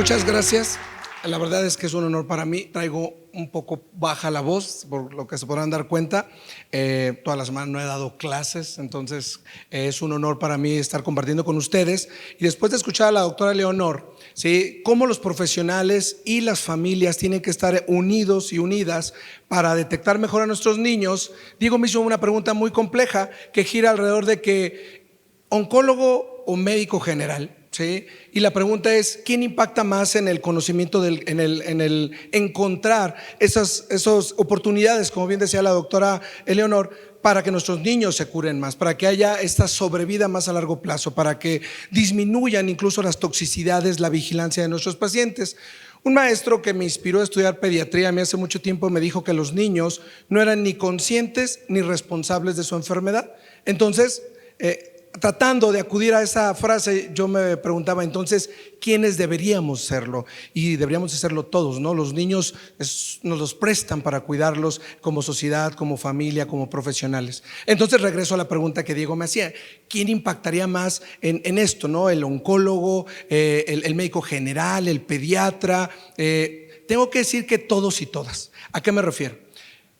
Muchas gracias. La verdad es que es un honor para mí. Traigo un poco baja la voz, por lo que se podrán dar cuenta. Todas las semanas no he dado clases, entonces es un honor para mí estar compartiendo con ustedes. Y después de escuchar a la doctora Leonor, ¿sí?, cómo los profesionales y las familias tienen que estar unidos y unidas para detectar mejor a nuestros niños, Diego me hizo una pregunta muy compleja que gira alrededor de que oncólogo o médico general. ¿Sí? Y la pregunta es: ¿quién impacta más en el conocimiento, en el encontrar esas oportunidades, como bien decía la doctora Eleonor, para que nuestros niños se curen más, para que haya esta sobrevida más a largo plazo, para que disminuyan incluso las toxicidades, la vigilancia de nuestros pacientes? Un maestro que me inspiró a estudiar pediatría a mí hace mucho tiempo me dijo que los niños no eran ni conscientes ni responsables de su enfermedad. Entonces, tratando de acudir a esa frase, yo me preguntaba entonces, ¿quiénes deberíamos serlo? Y deberíamos hacerlo todos, ¿no? Los niños nos los prestan para cuidarlos como sociedad, como familia, como profesionales. Entonces regreso a la pregunta que Diego me hacía: ¿quién impactaría más en esto, ¿no? El oncólogo, el médico general, el pediatra. Tengo que decir que todos y todas. ¿A qué me refiero?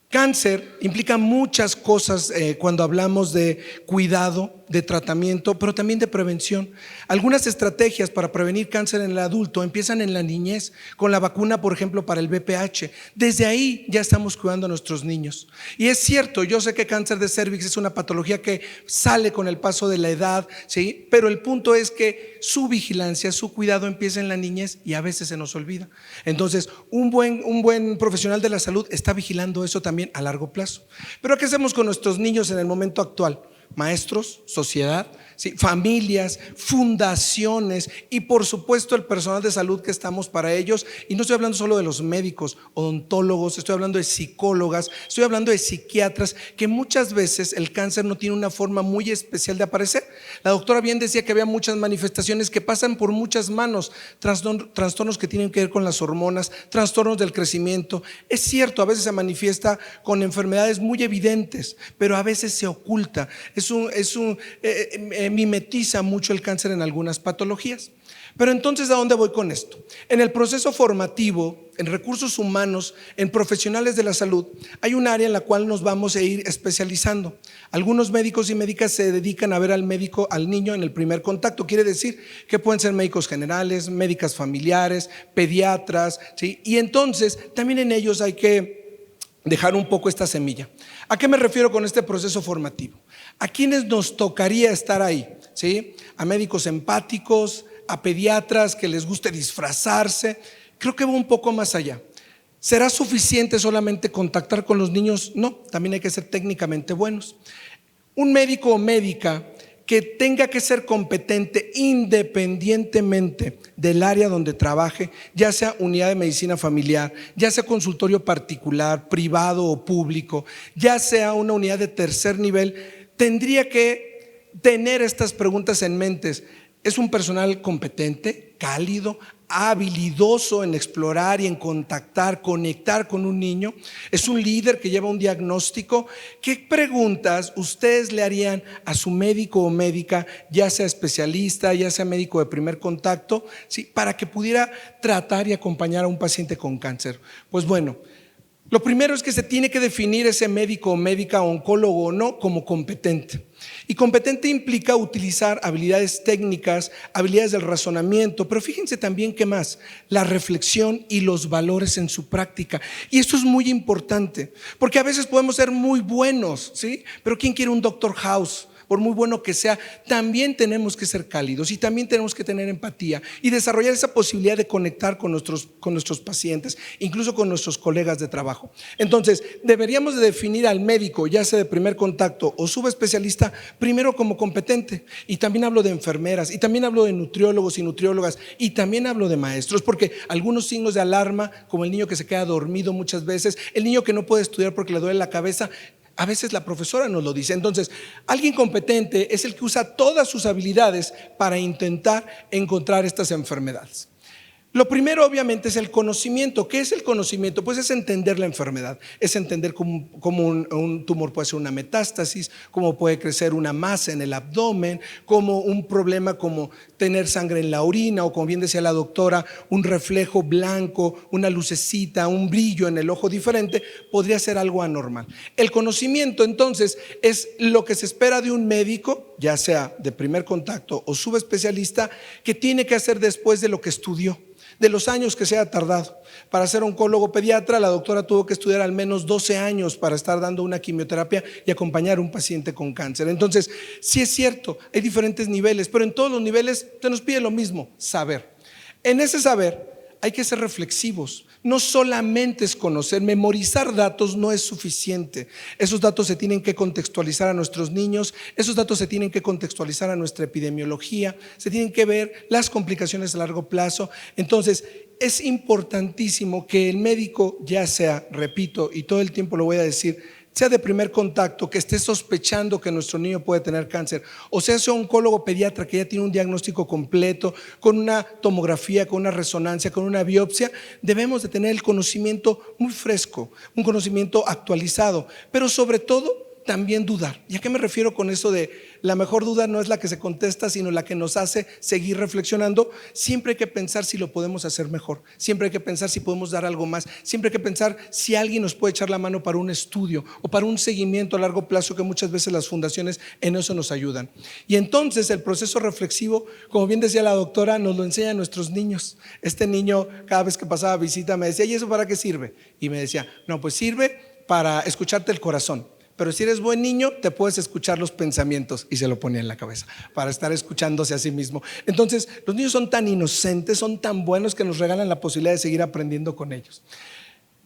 Cáncer implica muchas cosas cuando hablamos de cuidado, de tratamiento, pero también de prevención. Algunas estrategias para prevenir cáncer en el adulto empiezan en la niñez, con la vacuna, por ejemplo, para el VPH. Desde ahí ya estamos cuidando a nuestros niños. Y es cierto, yo sé que cáncer de cervix es una patología que sale con el paso de la edad, ¿sí? Pero el punto es que su vigilancia, su cuidado empieza en la niñez y a veces se nos olvida. Entonces, un buen profesional de la salud está vigilando eso también a largo plazo. Pero ¿qué hacemos con nuestros niños en el momento actual? Maestros, sociedad, ¿sí?, familias, fundaciones y por supuesto el personal de salud que estamos para ellos. Y no estoy hablando solo de los médicos, odontólogos, estoy hablando de psicólogas, estoy hablando de psiquiatras, que muchas veces el cáncer no tiene una forma muy especial de aparecer. La doctora bien decía que había muchas manifestaciones que pasan por muchas manos, trastornos que tienen que ver con las hormonas, trastornos del crecimiento. Es cierto, a veces se manifiesta con enfermedades muy evidentes, pero a veces se oculta. Mimetiza mucho el cáncer en algunas patologías. Pero entonces, ¿a dónde voy con esto? En el proceso formativo, en recursos humanos, en profesionales de la salud, hay un área en la cual nos vamos a ir especializando. Algunos médicos y médicas se dedican a ver al niño en el primer contacto. Quiere decir que pueden ser médicos generales, médicas familiares, pediatras, ¿sí? Y entonces también en ellos hay que dejar un poco esta semilla. ¿A qué me refiero con este proceso formativo? ¿A quiénes nos tocaría estar ahí? ¿Sí? A médicos empáticos, a pediatras que les guste disfrazarse. Creo que va un poco más allá. ¿Será suficiente solamente contactar con los niños? No, también hay que ser técnicamente buenos. Un médico o médica que tenga que ser competente independientemente del área donde trabaje, ya sea unidad de medicina familiar, ya sea consultorio particular, privado o público, ya sea una unidad de tercer nivel, tendría que tener estas preguntas en mente. ¿Es un personal competente, cálido, habilidoso en explorar y en contactar, conectar con un niño? ¿Es un líder que lleva un diagnóstico? ¿Qué preguntas ustedes le harían a su médico o médica, ya sea especialista, ya sea médico de primer contacto, ¿sí?, para que pudiera tratar y acompañar a un paciente con cáncer? Pues bueno, lo primero es que se tiene que definir ese médico o médica, oncólogo o no, como competente. Y competente implica utilizar habilidades técnicas, habilidades del razonamiento, pero fíjense también qué más: la reflexión y los valores en su práctica. Y esto es muy importante, porque a veces podemos ser muy buenos, ¿sí? Pero ¿quién quiere un Dr. House? Por muy bueno que sea, también tenemos que ser cálidos y también tenemos que tener empatía y desarrollar esa posibilidad de conectar con nuestros pacientes, incluso con nuestros colegas de trabajo. Entonces, deberíamos de definir al médico, ya sea de primer contacto o subespecialista, primero como competente. Y también hablo de enfermeras, y también hablo de nutriólogos y nutriólogas, y también hablo de maestros, porque algunos signos de alarma, como el niño que se queda dormido muchas veces, el niño que no puede estudiar porque le duele la cabeza, a veces la profesora nos lo dice. Entonces, alguien competente es el que usa todas sus habilidades para intentar encontrar estas enfermedades. Lo primero obviamente es el conocimiento. ¿Qué es el conocimiento? Pues es entender la enfermedad, es entender cómo un tumor puede ser una metástasis, cómo puede crecer una masa en el abdomen, cómo un problema como tener sangre en la orina o, como bien decía la doctora, un reflejo blanco, una lucecita, un brillo en el ojo diferente, podría ser algo anormal. El conocimiento entonces es lo que se espera de un médico, ya sea de primer contacto o subespecialista, que tiene que hacer después de lo que estudió, de los años que se ha tardado. Para ser oncólogo pediatra, la doctora tuvo que estudiar al menos 12 años para estar dando una quimioterapia y acompañar a un paciente con cáncer. Entonces, sí es cierto, hay diferentes niveles, pero en todos los niveles se nos pide lo mismo: saber. En ese saber hay que ser reflexivos. No solamente es conocer, memorizar datos no es suficiente. Esos datos se tienen que contextualizar a nuestros niños, esos datos se tienen que contextualizar a nuestra epidemiología, se tienen que ver las complicaciones a largo plazo. Entonces, es importantísimo que el médico, ya sea, repito, y todo el tiempo lo voy a decir, sea de primer contacto, que esté sospechando que nuestro niño puede tener cáncer, o sea oncólogo pediatra que ya tiene un diagnóstico completo, con una tomografía, con una resonancia, con una biopsia, debemos de tener el conocimiento muy fresco, un conocimiento actualizado, pero sobre todo también dudar. ¿Y a qué me refiero con eso de la mejor duda no es la que se contesta, sino la que nos hace seguir reflexionando? Siempre hay que pensar si lo podemos hacer mejor, siempre hay que pensar si podemos dar algo más, siempre hay que pensar si alguien nos puede echar la mano para un estudio o para un seguimiento a largo plazo, que muchas veces las fundaciones en eso nos ayudan. Y entonces el proceso reflexivo, como bien decía la doctora, nos lo enseñan nuestros niños. Este niño, cada vez que pasaba visita, me decía: ¿y eso para qué sirve? Y me decía: no, pues sirve para escucharte el corazón, pero si eres buen niño te puedes escuchar los pensamientos. Y se lo ponía en la cabeza para estar escuchándose a sí mismo. Entonces los niños son tan inocentes, son tan buenos, que nos regalan la posibilidad de seguir aprendiendo con ellos.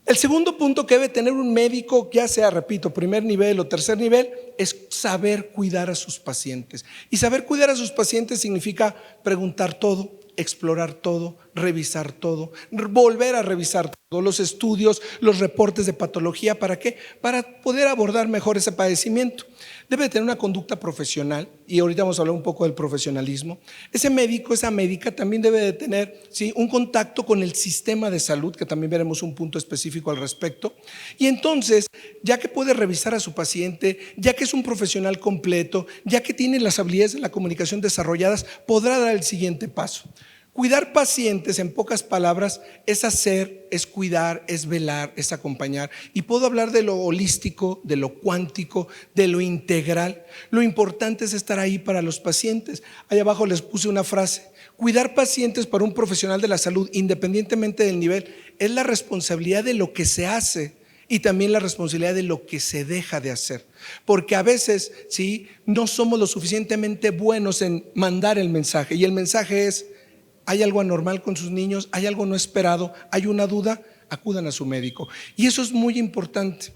El segundo punto que debe tener un médico, ya sea, repito, primer nivel o tercer nivel, es saber cuidar a sus pacientes. Y saber cuidar a sus pacientes significa preguntar todo, explorar todo, revisar todo, volver a revisar todos los estudios, los reportes de patología. ¿Para qué? Para poder abordar mejor ese padecimiento. Debe tener una conducta profesional, y ahorita vamos a hablar un poco del profesionalismo. Ese médico, esa médica también debe de tener, ¿sí?, un contacto con el sistema de salud, que también veremos un punto específico al respecto. Y entonces, ya que puede revisar a su paciente, ya que es un profesional completo, ya que tiene las habilidades de la comunicación desarrolladas, podrá dar el siguiente paso. Cuidar pacientes, en pocas palabras, es hacer, es cuidar, es velar, es acompañar. Y puedo hablar de lo holístico, de lo cuántico, de lo integral. Lo importante es estar ahí para los pacientes. Ahí abajo les puse una frase: cuidar pacientes para un profesional de la salud, independientemente del nivel, es la responsabilidad de lo que se hace y también la responsabilidad de lo que se deja de hacer. Porque a veces, ¿sí?, no somos lo suficientemente buenos en mandar el mensaje. Y el mensaje es: hay algo anormal con sus niños, hay algo no esperado, hay una duda, acudan a su médico. Y eso es muy importante.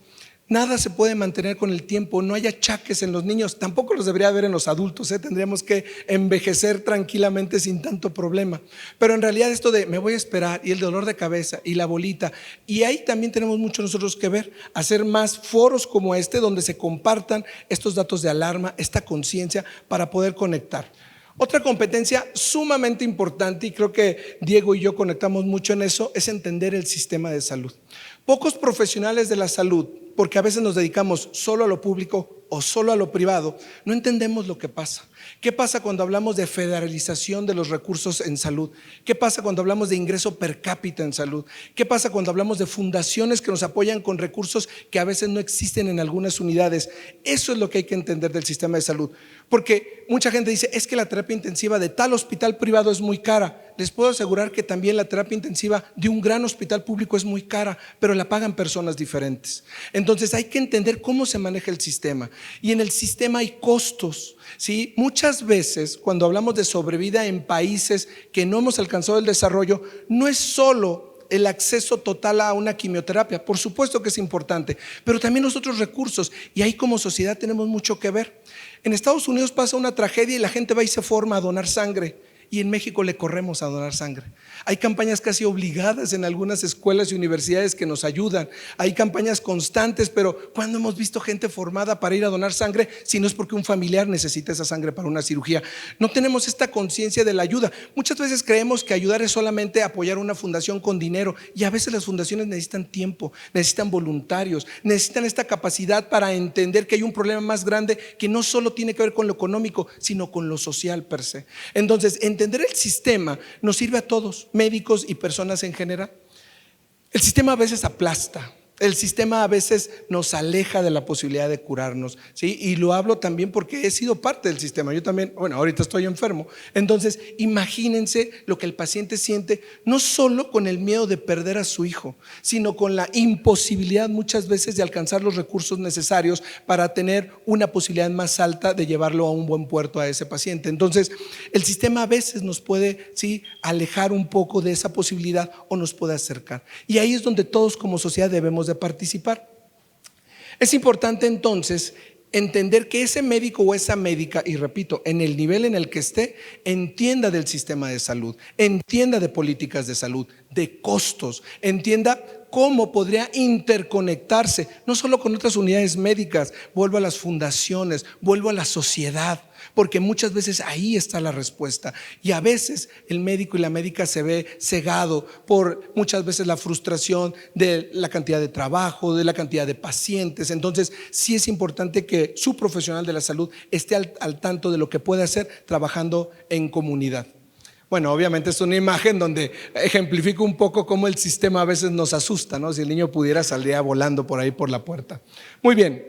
Nada se puede mantener con el tiempo, no hay achaques en los niños, tampoco los debería haber en los adultos, tendríamos que envejecer tranquilamente sin tanto problema. Pero en realidad esto de me voy a esperar, y el dolor de cabeza y la bolita, y ahí también tenemos mucho nosotros que ver, hacer más foros como este donde se compartan estos datos de alarma, esta conciencia, para poder conectar. Otra competencia sumamente importante, y creo que Diego y yo conectamos mucho en eso, es entender el sistema de salud. Pocos profesionales de la salud, porque a veces nos dedicamos solo a lo público o solo a lo privado, no entendemos lo que pasa. ¿Qué pasa cuando hablamos de federalización de los recursos en salud? ¿Qué pasa cuando hablamos de ingreso per cápita en salud? ¿Qué pasa cuando hablamos de fundaciones que nos apoyan con recursos que a veces no existen en algunas unidades? Eso es lo que hay que entender del sistema de salud. Porque mucha gente dice: es que la terapia intensiva de tal hospital privado es muy cara. Les puedo asegurar que también la terapia intensiva de un gran hospital público es muy cara, pero la pagan personas diferentes. Entonces hay que entender cómo se maneja el sistema. Y en el sistema hay costos, ¿sí? Muchas veces cuando hablamos de sobrevida en países que no hemos alcanzado el desarrollo, no es solo el acceso total a una quimioterapia, por supuesto que es importante, pero también los otros recursos, y ahí como sociedad tenemos mucho que ver. En Estados Unidos pasa una tragedia y la gente va y se forma a donar sangre, y en México le corremos a donar sangre. Hay campañas casi obligadas en algunas escuelas y universidades que nos ayudan. Hay campañas constantes, pero ¿cuándo hemos visto gente formada para ir a donar sangre si no es porque un familiar necesita esa sangre para una cirugía? No tenemos esta conciencia de la ayuda. Muchas veces creemos que ayudar es solamente apoyar una fundación con dinero, y a veces las fundaciones necesitan tiempo, necesitan voluntarios, necesitan esta capacidad para entender que hay un problema más grande que no solo tiene que ver con lo económico, sino con lo social per se. Entonces, entender el sistema nos sirve a todos, médicos y personas en general. El sistema a veces aplasta. El sistema a veces nos aleja de la posibilidad de curarnos, ¿sí? Y lo hablo también porque he sido parte del sistema. Yo también, bueno, ahorita estoy enfermo. Entonces, imagínense lo que el paciente siente, no solo con el miedo de perder a su hijo, sino con la imposibilidad muchas veces de alcanzar los recursos necesarios para tener una posibilidad más alta de llevarlo a un buen puerto a ese paciente. Entonces, el sistema a veces nos puede, ¿sí?, alejar un poco de esa posibilidad o nos puede acercar. Y ahí es donde todos como sociedad debemos de participar. Es importante entonces entender que ese médico o esa médica, y repito, en el nivel en el que esté, entienda del sistema de salud, entienda de políticas de salud, de costos, entienda cómo podría interconectarse, no solo con otras unidades médicas, vuelvo a las fundaciones, vuelvo a la sociedad, porque muchas veces ahí está la respuesta. Y a veces el médico y la médica se ve cegado por muchas veces la frustración de la cantidad de trabajo, de la cantidad de pacientes. Entonces sí es importante que su profesional de la salud esté al tanto de lo que puede hacer trabajando en comunidad. Bueno, obviamente es una imagen donde ejemplifico un poco cómo el sistema a veces nos asusta, ¿no? Si el niño pudiera salir volando por ahí por la puerta. Muy bien.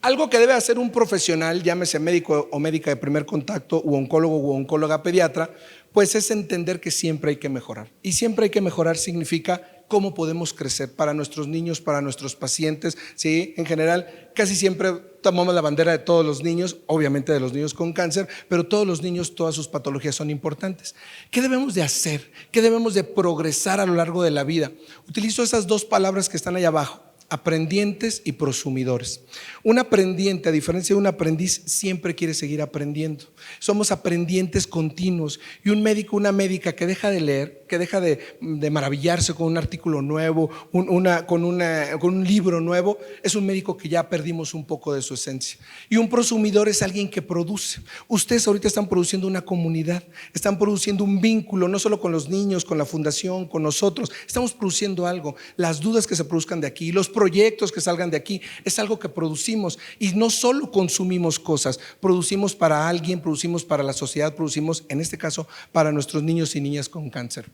Algo que debe hacer un profesional, llámese médico o médica de primer contacto, u oncólogo u oncóloga pediatra, pues es entender que siempre hay que mejorar. Y siempre hay que mejorar significa cómo podemos crecer para nuestros niños, para nuestros pacientes, ¿sí? En general, casi siempre tomamos la bandera de todos los niños, obviamente de los niños con cáncer, pero todos los niños, todas sus patologías son importantes. ¿Qué debemos de hacer? ¿Qué debemos de progresar a lo largo de la vida? Utilizo esas dos palabras que están ahí abajo: aprendientes y prosumidores. Un aprendiente, a diferencia de un aprendiz, siempre quiere seguir aprendiendo. Somos aprendientes continuos. Y un médico, una médica que deja de leer, que deja de maravillarse con un artículo nuevo, con un libro nuevo, es un médico que ya perdimos un poco de su esencia. Y un prosumidor es alguien que produce. Ustedes ahorita están produciendo una comunidad, están produciendo un vínculo, no solo con los niños, con la fundación, con nosotros. Estamos produciendo algo. Las dudas que se produzcan de aquí, los proyectos que salgan de aquí, es algo que producimos. Y no solo consumimos cosas, producimos para alguien, producimos para la sociedad, producimos en este caso para nuestros niños y niñas con cáncer.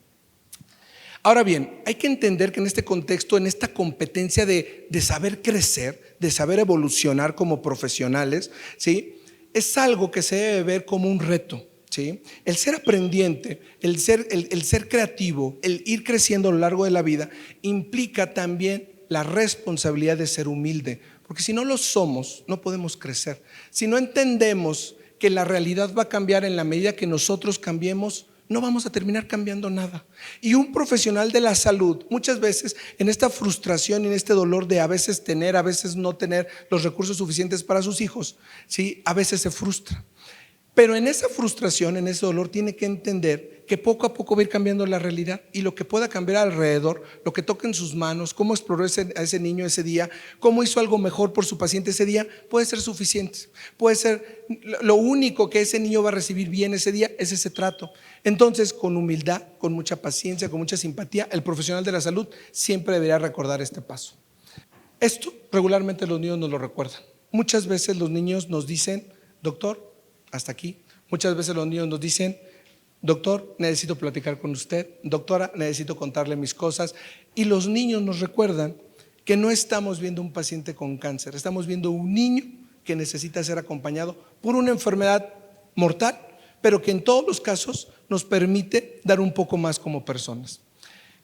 Ahora bien, hay que entender que en este contexto, en esta competencia de saber crecer, de saber evolucionar como profesionales, ¿sí?, es algo que se debe ver como un reto, ¿sí? El ser aprendiente, el ser creativo, el ir creciendo a lo largo de la vida, implica también la responsabilidad de ser humilde, porque si no lo somos, no podemos crecer. Si no entendemos que la realidad va a cambiar en la medida que nosotros cambiemos, no vamos a terminar cambiando nada. Y un profesional de la salud, muchas veces en esta frustración y en este dolor de a veces tener, a veces no tener los recursos suficientes para sus hijos, ¿sí?, a veces se frustra. Pero en esa frustración, en ese dolor, tiene que entender que poco a poco va a ir cambiando la realidad, y lo que pueda cambiar alrededor, lo que toque en sus manos, cómo exploró a ese niño ese día, cómo hizo algo mejor por su paciente ese día, puede ser suficiente. Puede ser lo único que ese niño va a recibir bien ese día, es ese trato. Entonces, con humildad, con mucha paciencia, con mucha simpatía, el profesional de la salud siempre debería recordar este paso. Esto regularmente los niños nos lo recuerdan. Muchas veces los niños nos dicen: doctor, hasta aquí. Muchas veces los niños nos dicen: doctor, necesito platicar con usted. Doctora, necesito contarle mis cosas. Y los niños nos recuerdan que no estamos viendo un paciente con cáncer, estamos viendo un niño que necesita ser acompañado por una enfermedad mortal, pero que en todos los casos nos permite dar un poco más como personas.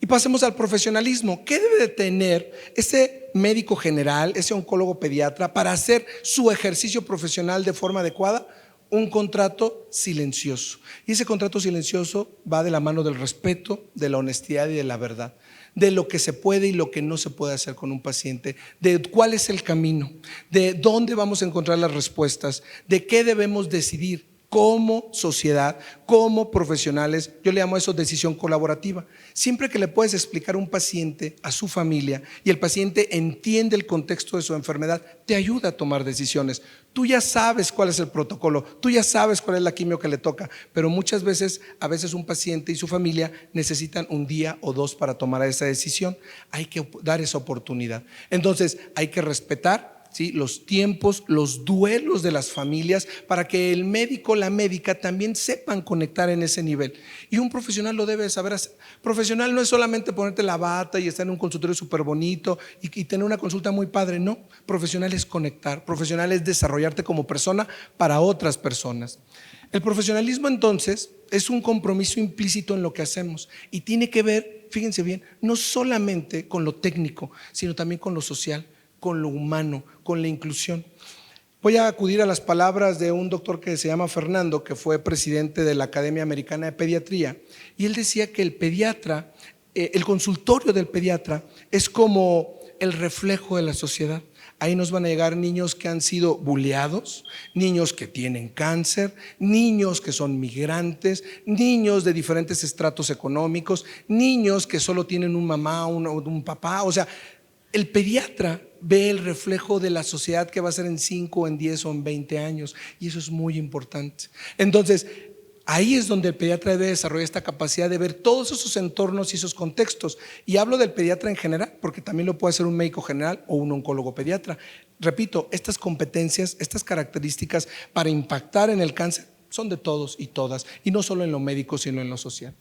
Y pasemos al profesionalismo. ¿Qué debe de tener ese médico general, ese oncólogo pediatra para hacer su ejercicio profesional de forma adecuada? Un contrato silencioso. Y ese contrato silencioso va de la mano del respeto, de la honestidad y de la verdad, de lo que se puede y lo que no se puede hacer con un paciente, de cuál es el camino, de dónde vamos a encontrar las respuestas, de qué debemos decidir, como sociedad, como profesionales, yo le llamo eso decisión colaborativa. Siempre que le puedes explicar a un paciente, a su familia, y el paciente entiende el contexto de su enfermedad, te ayuda a tomar decisiones. Tú ya sabes cuál es el protocolo, tú ya sabes cuál es la quimio que le toca, pero muchas veces, a veces un paciente y su familia necesitan un día o dos para tomar esa decisión. Hay que dar esa oportunidad. Entonces, hay que respetar, ¿sí?, los tiempos, los duelos de las familias, para que el médico, la médica también sepan conectar en ese nivel. Y un profesional lo debe saber hacer. Profesional no es solamente ponerte la bata y estar en un consultorio súper bonito y tener una consulta muy padre. No, profesional es conectar, profesional es desarrollarte como persona para otras personas. El profesionalismo, entonces, es un compromiso implícito en lo que hacemos y tiene que ver, fíjense bien, no solamente con lo técnico, sino también con lo social, con lo humano, con la inclusión. Voy a acudir a las palabras de un doctor que se llama Fernando, que fue presidente de la Academia Americana de Pediatría, y él decía que el pediatra, el consultorio del pediatra es como el reflejo de la sociedad. Ahí nos van a llegar niños que han sido bulleados, niños que tienen cáncer, niños que son migrantes, niños de diferentes estratos económicos, niños que solo tienen un mamá, un papá. O sea, el pediatra ve el reflejo de la sociedad que va a ser en 5, en 10 o en 20 años, y eso es muy importante. Entonces, ahí es donde el pediatra debe desarrollar esta capacidad de ver todos esos entornos y esos contextos. Y hablo del pediatra en general, porque también lo puede hacer un médico general o un oncólogo pediatra. Repito, estas competencias, estas características para impactar en el cáncer son de todos y todas, y no solo en lo médico, sino en lo social.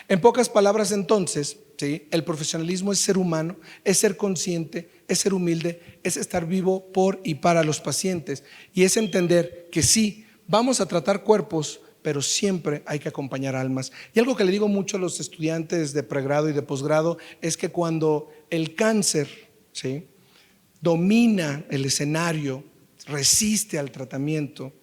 En pocas palabras, entonces, ¿sí?, el profesionalismo es ser humano, es ser consciente, es ser humilde, es estar vivo por y para los pacientes, y es entender que sí, vamos a tratar cuerpos, pero siempre hay que acompañar almas. Y algo que le digo mucho a los estudiantes de pregrado y de posgrado es que cuando el cáncer, ¿sí?, domina el escenario, resiste al tratamiento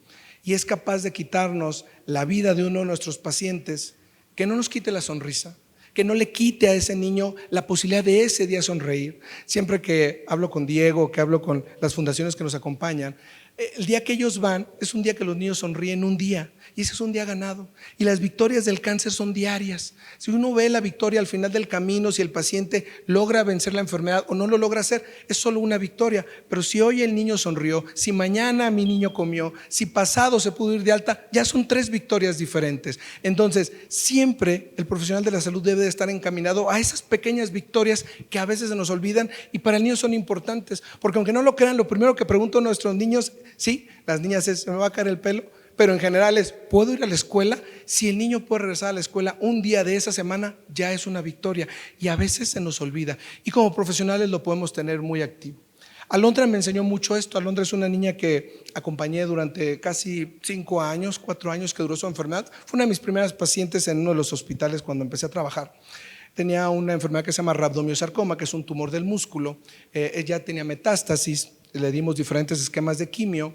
y es capaz de quitarnos la vida de uno de nuestros pacientes, que no nos quite la sonrisa, que no le quite a ese niño la posibilidad de ese día sonreír. Siempre que hablo con Diego, que hablo con las fundaciones que nos acompañan, el día que ellos van es un día que los niños sonríen un día, y ese es un día ganado. Y las victorias del cáncer son diarias. Si uno ve la victoria al final del camino, si el paciente logra vencer la enfermedad o no lo logra hacer, es solo una victoria. Pero si hoy el niño sonrió, si mañana mi niño comió, si pasado se pudo ir de alta, ya son 3 victorias diferentes. Entonces, siempre el profesional de la salud debe de estar encaminado a esas pequeñas victorias que a veces se nos olvidan y para el niño son importantes. Porque aunque no lo crean, lo primero que pregunto a nuestros niños, sí, las niñas es: ¿se me va a caer el pelo? Pero en general es: ¿puedo ir a la escuela? Si el niño puede regresar a la escuela un día de esa semana, ya es una victoria, y a veces se nos olvida, y como profesionales lo podemos tener muy activo. Alondra me enseñó mucho esto. Alondra es una niña que acompañé durante casi 5 años, 4 años que duró su enfermedad. Fue una de mis primeras pacientes en uno de los hospitales cuando empecé a trabajar. Tenía una enfermedad que se llama rhabdomyosarcoma, que es un tumor del músculo. Ella tenía metástasis, le dimos diferentes esquemas de quimio.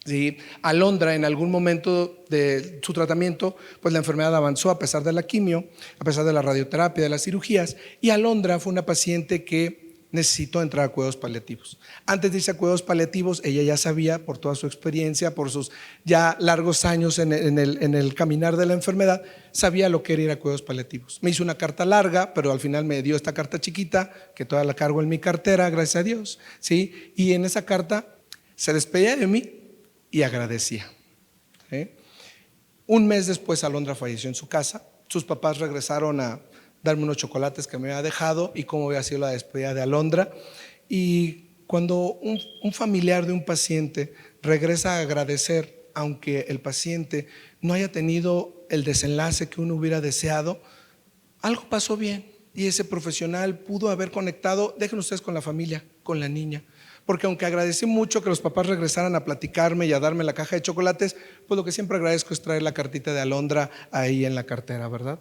Sí, Alondra, en algún momento de su tratamiento, pues la enfermedad avanzó a pesar de la quimio, a pesar de la radioterapia, de las cirugías, y Alondra fue una paciente que necesitó entrar a cuidados paliativos. Antes de irse a cuidados paliativos, ella ya sabía, por toda su experiencia, por sus ya largos años en el caminar de la enfermedad, sabía lo que era ir a cuidados paliativos. Me hizo una carta larga, pero al final me dio esta carta chiquita, que todavía la cargo en mi cartera, gracias a Dios, ¿sí? Y en esa carta se despedía de mí y agradecía. Un mes después, Alondra falleció en su casa. Sus papás regresaron a darme unos chocolates que me había dejado y cómo había sido la despedida de Alondra. Y cuando un familiar de un paciente regresa a agradecer, aunque el paciente no haya tenido el desenlace que uno hubiera deseado, algo pasó bien y ese profesional pudo haber conectado, dejen ustedes, con la familia, con la niña. Porque aunque agradecí mucho que los papás regresaran a platicarme y a darme la caja de chocolates, pues lo que siempre agradezco es traer la cartita de Alondra ahí en la cartera, ¿verdad?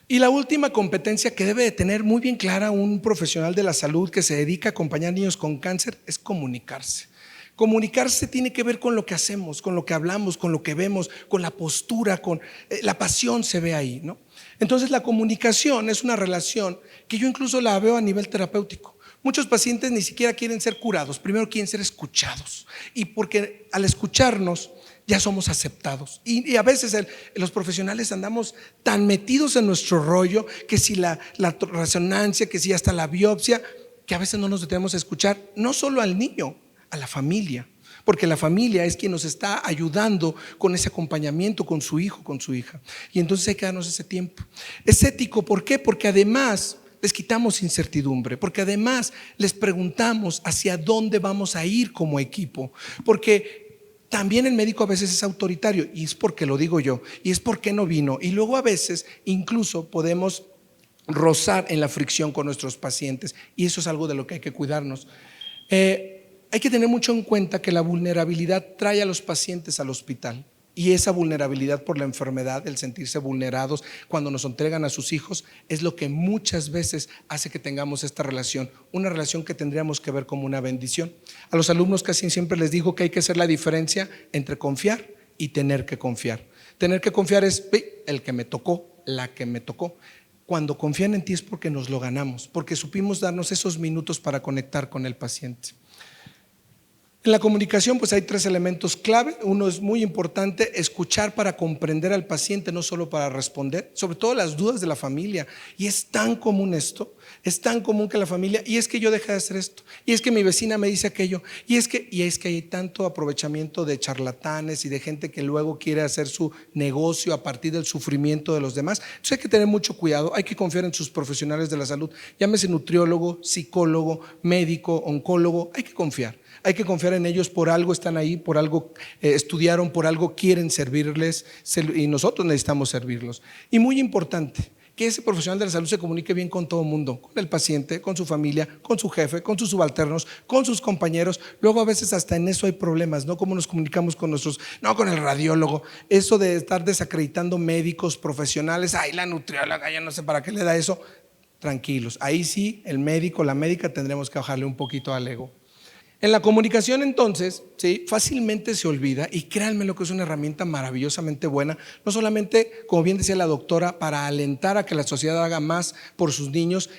Y la última competencia que debe de tener muy bien clara un profesional de la salud que se dedica a acompañar niños con cáncer es comunicarse. Comunicarse tiene que ver con lo que hacemos, con lo que hablamos, con lo que vemos, con la postura, con la pasión se ve ahí, ¿no? Entonces la comunicación es una relación que yo incluso la veo a nivel terapéutico. Muchos pacientes ni siquiera quieren ser curados, primero quieren ser escuchados. Y porque al escucharnos ya somos aceptados. Y a veces los profesionales andamos tan metidos en nuestro rollo que si la resonancia, que si hasta la biopsia, que a veces no nos detenemos a escuchar no solo al niño, a la familia. Porque la familia es quien nos está ayudando con ese acompañamiento, con su hijo, con su hija. Y entonces hay que darnos ese tiempo. Es ético, ¿por qué? Porque además les quitamos incertidumbre, porque además les preguntamos hacia dónde vamos a ir como equipo. Porque también el médico a veces es autoritario, y es porque lo digo yo, y es porque no vino. Y luego a veces incluso podemos rozar en la fricción con nuestros pacientes, y eso es algo de lo que hay que cuidarnos. Hay que tener mucho en cuenta que la vulnerabilidad trae a los pacientes al hospital, y esa vulnerabilidad por la enfermedad, el sentirse vulnerados cuando nos entregan a sus hijos, es lo que muchas veces hace que tengamos esta relación, una relación que tendríamos que ver como una bendición. A los alumnos casi siempre les digo que hay que hacer la diferencia entre confiar y tener que confiar. Tener que confiar es el que me tocó, la que me tocó. Cuando confían en ti es porque nos lo ganamos, porque supimos darnos esos minutos para conectar con el paciente. En la comunicación pues hay 3 elementos clave. Uno es muy importante: escuchar para comprender al paciente, no solo para responder, sobre todo las dudas de la familia. Y es tan común esto, es tan común que la familia, y es que yo dejé de hacer esto, y es que mi vecina me dice aquello, y es que hay tanto aprovechamiento de charlatanes y de gente que luego quiere hacer su negocio a partir del sufrimiento de los demás. Entonces hay que tener mucho cuidado, hay que confiar en sus profesionales de la salud, llámese nutriólogo, psicólogo, médico, oncólogo. Hay que confiar en ellos, por algo están ahí, por algo estudiaron, por algo quieren servirles, y nosotros necesitamos servirlos. Y muy importante, que ese profesional de la salud se comunique bien con todo el mundo, con el paciente, con su familia, con su jefe, con sus subalternos, con sus compañeros. Luego a veces hasta en eso hay problemas, ¿no? Cómo nos comunicamos con con el radiólogo. Eso de estar desacreditando médicos profesionales, la nutrióloga, ya no sé para qué le da eso. Tranquilos, ahí sí el médico, la médica tendremos que bajarle un poquito al ego. En la comunicación entonces, ¿sí?, fácilmente se olvida, y créanme lo que es una herramienta maravillosamente buena, no solamente, como bien decía la doctora, para alentar a que la sociedad haga más por sus niños,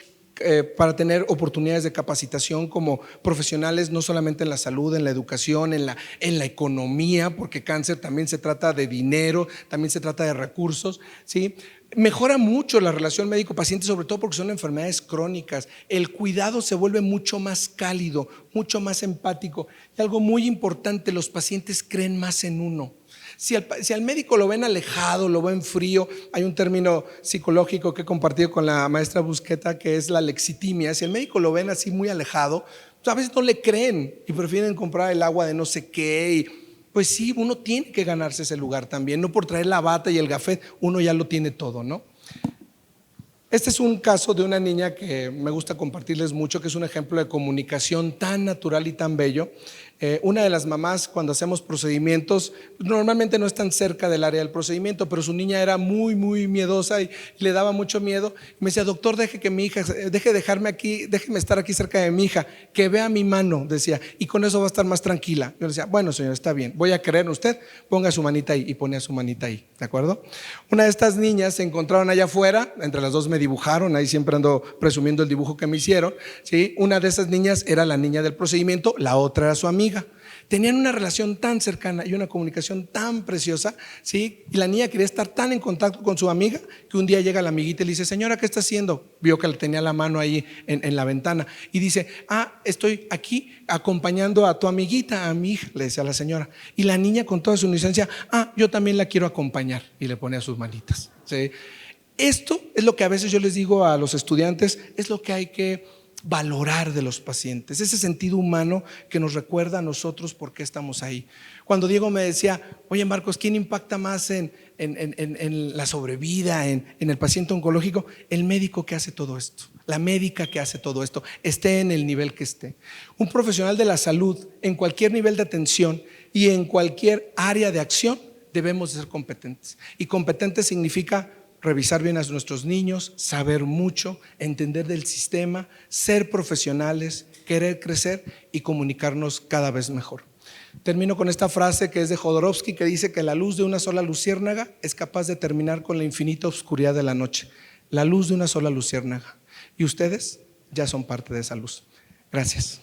para tener oportunidades de capacitación como profesionales, no solamente en la salud, en la educación, en la economía, porque cáncer también se trata de dinero, también se trata de recursos, ¿sí? Mejora mucho la relación médico-paciente, sobre todo porque son enfermedades crónicas. El cuidado se vuelve mucho más cálido, mucho más empático. Y algo muy importante, los pacientes creen más en uno. Si al médico lo ven alejado, lo ven frío, hay un término psicológico que he compartido con la maestra Busqueta, que es la lexitimia. Si el médico lo ven así muy alejado, pues a veces no le creen y prefieren comprar el agua de no sé qué. Y pues sí, uno tiene que ganarse ese lugar también, no por traer la bata y el gafet, uno ya lo tiene todo, ¿no? Este es un caso de una niña que me gusta compartirles mucho, que es un ejemplo de comunicación tan natural y tan bello. Una de las mamás, cuando hacemos procedimientos, normalmente no están cerca del área del procedimiento, pero su niña era muy, muy miedosa y le daba mucho miedo. Me decía: doctor, déjeme estar aquí cerca de mi hija, que vea mi mano, decía, y con eso va a estar más tranquila. Yo le decía: bueno, señor, está bien, voy a creer en usted, ponga su manita ahí, y ponía su manita ahí, ¿de acuerdo? Una de estas niñas se encontraron allá afuera, entre las dos me dibujaron, ahí siempre ando presumiendo el dibujo que me hicieron, ¿sí? Una de esas niñas era la niña del procedimiento, la otra era su amiga. Tenían una relación tan cercana y una comunicación tan preciosa, ¿sí? Y la niña quería estar tan en contacto con su amiga que un día llega la amiguita y le dice: señora, ¿qué está haciendo? Vio que le tenía la mano ahí en la ventana y dice: estoy aquí acompañando a tu amiguita, a mi hija, le decía a la señora. Y la niña, con toda su inocencia: yo también la quiero acompañar, y le ponía sus manitas, ¿sí? Esto es lo que a veces yo les digo a los estudiantes, es lo que hay que valorar de los pacientes, ese sentido humano que nos recuerda a nosotros por qué estamos ahí. Cuando Diego me decía: oye, Marcos, ¿quién impacta más en la sobrevida, en el paciente oncológico? El médico que hace todo esto, la médica que hace todo esto, esté en el nivel que esté. Un profesional de la salud, en cualquier nivel de atención y en cualquier área de acción, debemos de ser competentes. Y competente significa revisar bien a nuestros niños, saber mucho, entender del sistema, ser profesionales, querer crecer y comunicarnos cada vez mejor. Termino con esta frase que es de Jodorowsky, que dice que la luz de una sola luciérnaga es capaz de terminar con la infinita oscuridad de la noche. La luz de una sola luciérnaga. Y ustedes ya son parte de esa luz. Gracias.